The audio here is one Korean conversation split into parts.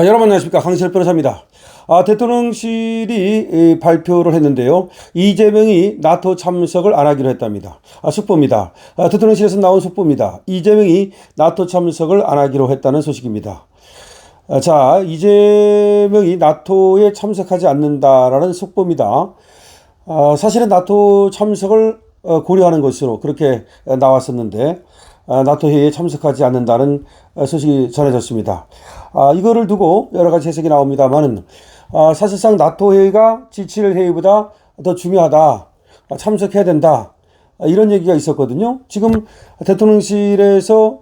여러분 안녕하십니까, 강시열 변호사입니다. 대통령실이 발표를 했는데요, 이재명이 나토 참석을 안 하기로 했답니다. 속보입니다. 대통령실에서 나온 속보입니다. 이재명이 나토 참석을 안 하기로 했다는 소식입니다. 자, 이재명이 나토에 참석하지 않는다라는 속보입니다. 사실은 나토 참석을 고려하는 것으로 그렇게 나왔었는데, 나토 회의에 참석하지 않는다는 소식이 전해졌습니다. 이거를 두고 여러 가지 해석이 나옵니다만은, 사실상 나토 회의가 G7 회의보다 더 중요하다, 참석해야 된다, 이런 얘기가 있었거든요. 지금 대통령실에서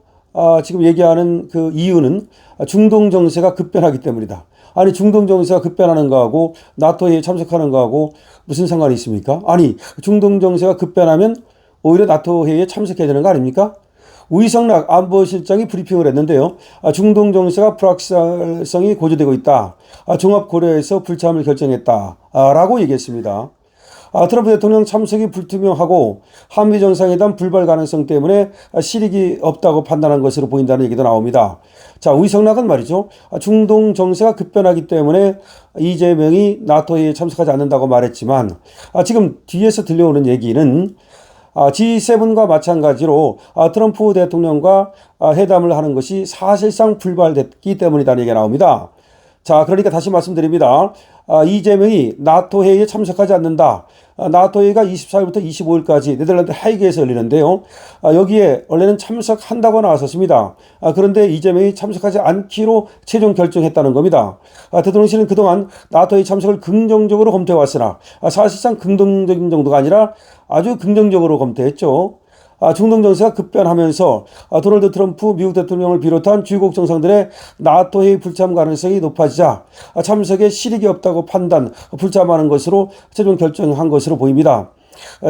지금 얘기하는 그 이유는 중동 정세가 급변하기 때문이다. 아니, 중동 정세가 급변하는 거하고 나토 회의에 참석하는 거하고 무슨 상관이 있습니까? 아니, 중동 정세가 급변하면 오히려 나토 회의에 참석해야 되는 거 아닙니까? 우이성락 안보실장이 브리핑을 했는데요. 중동 정세가 불확실성이 고조되고 있다. 종합 고려해서 불참을 결정했다. 라고 얘기했습니다. 트럼프 대통령 참석이 불투명하고 한미 정상회담 불발 가능성 때문에 실익이 없다고 판단한 것으로 보인다는 얘기도 나옵니다. 자, 우이성락은 말이죠, 중동 정세가 급변하기 때문에 이재명이 나토 회의에 참석하지 않는다고 말했지만, 지금 뒤에서 들려오는 얘기는 G7과 마찬가지로 트럼프 대통령과 회담을 하는 것이 사실상 불발됐기 때문이라는 얘기가 나옵니다. 자, 그러니까 다시 말씀드립니다. 이재명이 나토 회의에 참석하지 않는다. 나토 회의가 24일부터 25일까지 네덜란드 하이그에서 열리는데요. 여기에 원래는 참석한다고 나왔었습니다. 그런데 이재명이 참석하지 않기로 최종 결정했다는 겁니다. 대통령실은 그동안 나토 회의 참석을 긍정적으로 검토해 왔으나, 사실상 긍정적인 정도가 아니라 아주 긍정적으로 검토했죠. 중동 정세가 급변하면서 도널드 트럼프 미국 대통령을 비롯한 주요국 정상들의 나토 회의 불참 가능성이 높아지자 참석에 실익이 없다고 판단, 불참하는 것으로 최종 결정한 것으로 보입니다.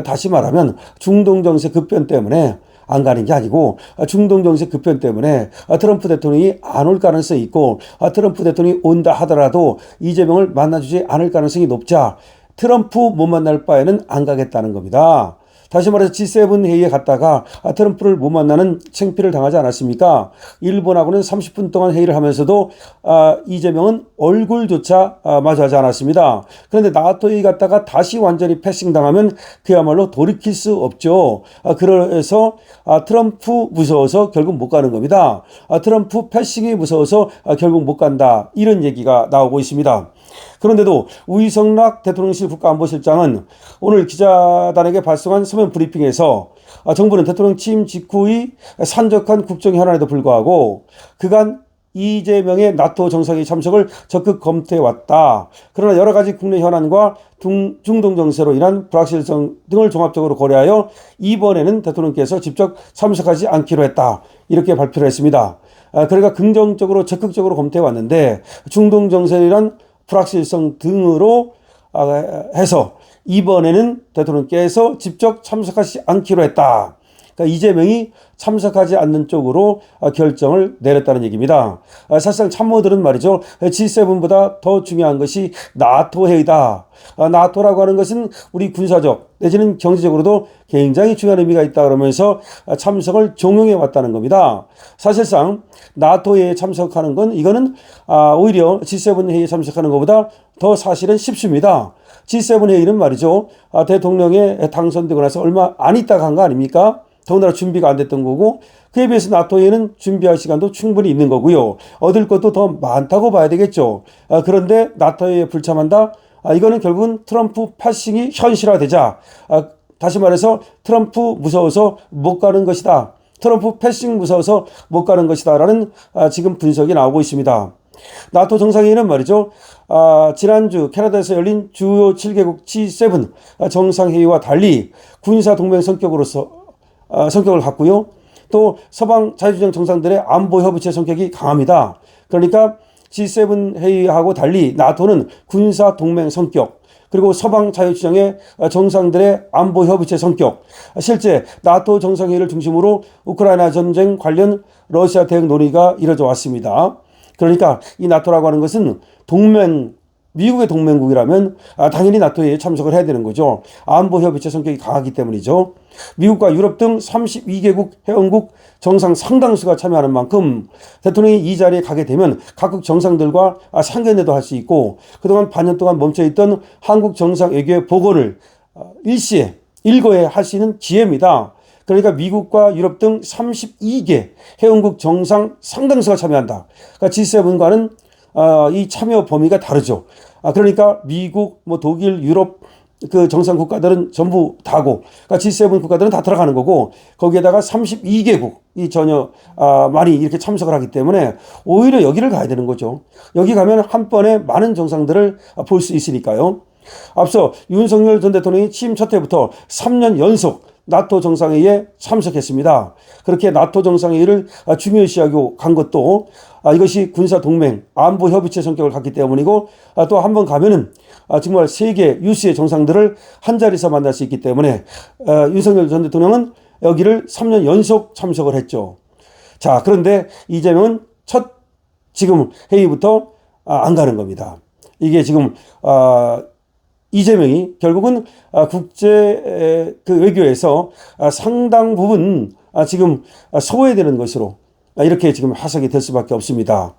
다시 말하면 중동 정세 급변 때문에 안 가는 게 아니고, 중동 정세 급변 때문에 트럼프 대통령이 안 올 가능성이 있고, 트럼프 대통령이 온다 하더라도 이재명을 만나주지 않을 가능성이 높자 트럼프 못 만날 바에는 안 가겠다는 겁니다. 다시 말해서 G7 회의에 갔다가 트럼프를 못 만나는 창피를 당하지 않았습니까? 일본하고는 30분 동안 회의를 하면서도 이재명은 얼굴조차 마주하지 않았습니다. 그런데 나토 회의 갔다가 다시 완전히 패싱당하면 그야말로 돌이킬 수 없죠. 그래서 트럼프 무서워서 결국 못 가는 겁니다. 트럼프 패싱이 무서워서 결국 못 간다, 이런 얘기가 나오고 있습니다. 그런데도 우이성락 대통령실 국가안보실장은 오늘 기자단에게 발송한 서면 브리핑에서 정부는 대통령 취임 직후의 산적한 국정 현안에도 불구하고 그간 이재명의 나토 정상회의 참석을 적극 검토해왔다. 그러나 여러 가지 국내 현안과 중동 정세로 인한 불확실성 등을 종합적으로 고려하여 이번에는 대통령께서 직접 참석하지 않기로 했다, 이렇게 발표를 했습니다. 그러니까 긍정적으로 적극적으로 검토해왔는데 중동 정세란 불확실성 등으로 해서 이번에는 대통령께서 직접 참석하지 않기로 했다. 그러니까 이재명이 참석하지 않는 쪽으로 결정을 내렸다는 얘기입니다. 사실상 참모들은 말이죠, G7보다 더 중요한 것이 나토 회의다. 나토라고 하는 것은 우리 군사적 내지는 경제적으로도 굉장히 중요한 의미가 있다, 그러면서 참석을 종용해 왔다는 겁니다. 사실상 나토 회의에 참석하는 건, 이거는 오히려 G7 회의에 참석하는 것보다 더 사실은 쉽습니다. G7 회의는 말이죠, 대통령에 당선되고 나서 얼마 안 있다가 한 거 아닙니까? 더군다나 준비가 안 됐던 거고, 그에 비해서 나토 회의는 준비할 시간도 충분히 있는 거고요. 얻을 것도 더 많다고 봐야 되겠죠. 그런데 나토 회의에 불참한다? 이거는 결국은 트럼프 패싱이 현실화되자, 다시 말해서 트럼프 무서워서 못 가는 것이다, 트럼프 패싱 무서워서 못 가는 것이다 라는 지금 분석이 나오고 있습니다. 나토 정상회의는 말이죠, 지난주 캐나다에서 열린 주요 7개국 G7 정상회의와 달리 군사동맹 성격을 갖고요, 또 서방 자유주장 정상들의 안보협의체 성격이 강합니다. 그러니까 G7 회의하고 달리 나토는 군사동맹 성격, 그리고 서방 자유주장의 정상들의 안보협의체 성격, 실제 나토 정상회의를 중심으로 우크라이나 전쟁 관련 러시아 대응 논의가 이뤄져 왔습니다. 그러니까 이 나토라고 하는 것은 동맹 미국의 동맹국이라면 당연히 나토에 참석을 해야 되는 거죠. 안보협의체 성격이 강하기 때문이죠. 미국과 유럽 등 32개국 회원국 정상 상당수가 참여하는 만큼 대통령이 이 자리에 가게 되면 각국 정상들과 상견례도 할 수 있고, 그동안 반년 동안 멈춰있던 한국 정상 외교의 복원을 일시에 일거에 할 수 있는 기회입니다. 그러니까 미국과 유럽 등 32개 회원국 정상 상당수가 참여한다. 그러니까 G7과는 이 참여 범위가 다르죠. 그러니까 미국, 독일, 유럽 그 정상 국가들은 전부 다고, 그러니까 G7 국가들은 다 들어가는 거고, 거기에다가 32개국이 전혀 많이 이렇게 참석을 하기 때문에 오히려 여기를 가야 되는 거죠. 여기 가면 한 번에 많은 정상들을 볼 수 있으니까요. 앞서 윤석열 전 대통령이 취임 첫 해부터 3년 연속 나토 정상회의에 참석했습니다. 그렇게 나토 정상회의를 중요시하고 간 것도 이것이 군사동맹, 안보협의체 성격을 갖기 때문이고, 또 한 번 가면은 정말 세계 유수의 정상들을 한 자리에서 만날 수 있기 때문에 윤석열 전 대통령은 여기를 3년 연속 참석을 했죠. 자, 그런데 이재명은 지금 회의부터 안 가는 겁니다. 이게 지금 이재명이 결국은 국제 그 외교에서 상당 부분 지금 소외되는 것으로 이렇게 지금 해석이 될 수밖에 없습니다.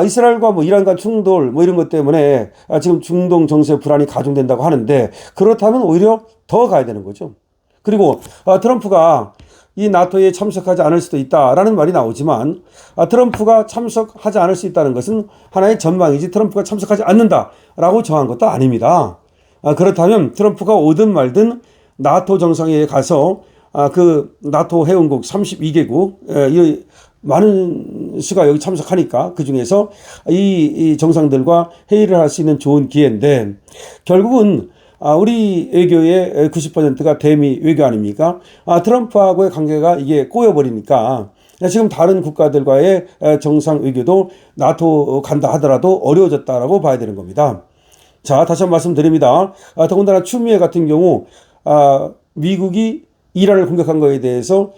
이스라엘과 이란 간 충돌 이런 것 때문에 지금 중동 정세 불안이 가중된다고 하는데, 그렇다면 오히려 더 가야 되는 거죠. 그리고 트럼프가 이 나토에 참석하지 않을 수도 있다라는 말이 나오지만, 트럼프가 참석하지 않을 수 있다는 것은 하나의 전망이지 트럼프가 참석하지 않는다라고 정한 것도 아닙니다. 그렇다면 트럼프가 오든 말든 나토 정상회의에 가서 그 나토 회원국 32개국 많은 수가 여기 참석하니까 그 중에서 이 정상들과 회의를 할 수 있는 좋은 기회인데, 결국은 우리 외교의 90%가 대미 외교 아닙니까? 트럼프하고의 관계가 이게 꼬여버리니까 지금 다른 국가들과의 정상 외교도 나토 간다 하더라도 어려워졌다라고 봐야 되는 겁니다. 자, 다시 한번 말씀드립니다. 더군다나 추미애 같은 경우 미국이 이란을 공격한 거에 대해서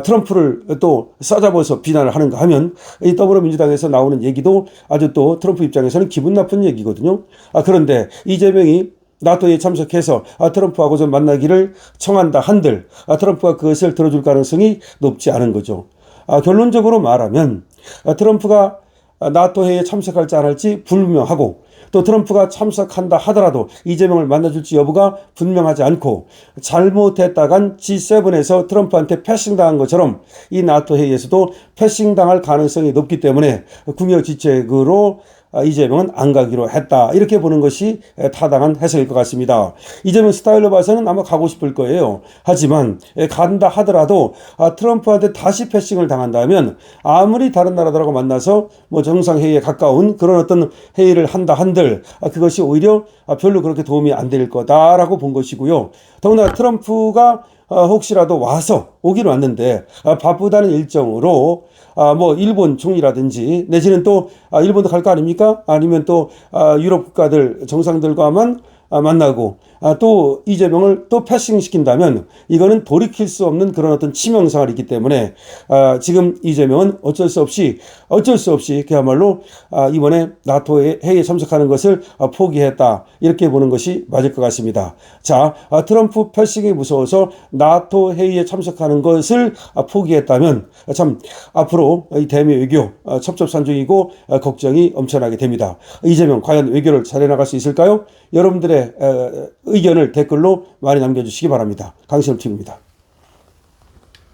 트럼프를 또 싸잡아서 비난을 하는가 하면, 이 더불어민주당에서 나오는 얘기도 아주 또 트럼프 입장에서는 기분 나쁜 얘기거든요. 그런데 이재명이 나토에 참석해서 트럼프하고 좀 만나기를 청한다 한들 트럼프가 그것을 들어줄 가능성이 높지 않은 거죠. 결론적으로 말하면 트럼프가 나토 회의에 참석할지 안 할지 불분명하고, 또 트럼프가 참석한다 하더라도 이재명을 만나줄지 여부가 분명하지 않고, 잘못했다간 G7에서 트럼프한테 패싱당한 것처럼 이 나토 회의에서도 패싱당할 가능성이 높기 때문에 궁여지책으로 이재명은 안 가기로 했다, 이렇게 보는 것이 타당한 해석일 것 같습니다. 이재명 스타일로 봐서는 아마 가고 싶을 거예요. 하지만 간다 하더라도 트럼프한테 다시 패싱을 당한다면 아무리 다른 나라들하고 만나서 정상회의에 가까운 그런 어떤 회의를 한다 한들 그것이 오히려 별로 그렇게 도움이 안 될 거다라고 본 것이고요. 더구나 트럼프가 혹시라도 오기는 왔는데 바쁘다는 일정으로 일본 총리라든지 내지는 또 일본도 갈 거 아닙니까? 아니면 또 유럽 국가들 정상들과만 만나고 또 이재명을 또 패싱시킨다면 이거는 돌이킬 수 없는 그런 어떤 치명상을 있기 때문에 지금 이재명은 어쩔 수 없이 그야말로 이번에 나토 회의에 참석하는 것을 포기했다, 이렇게 보는 것이 맞을 것 같습니다. 자, 트럼프 패싱이 무서워서 나토 회의에 참석하는 것을 포기했다면 참 앞으로 이 대미 외교 첩첩산중이고 걱정이 엄청나게 됩니다. 이재명 과연 외교를 잘해나갈 수 있을까요? 여러분들의 의견을 댓글로 많이 남겨주시기 바랍니다. 강신업 TV입니다.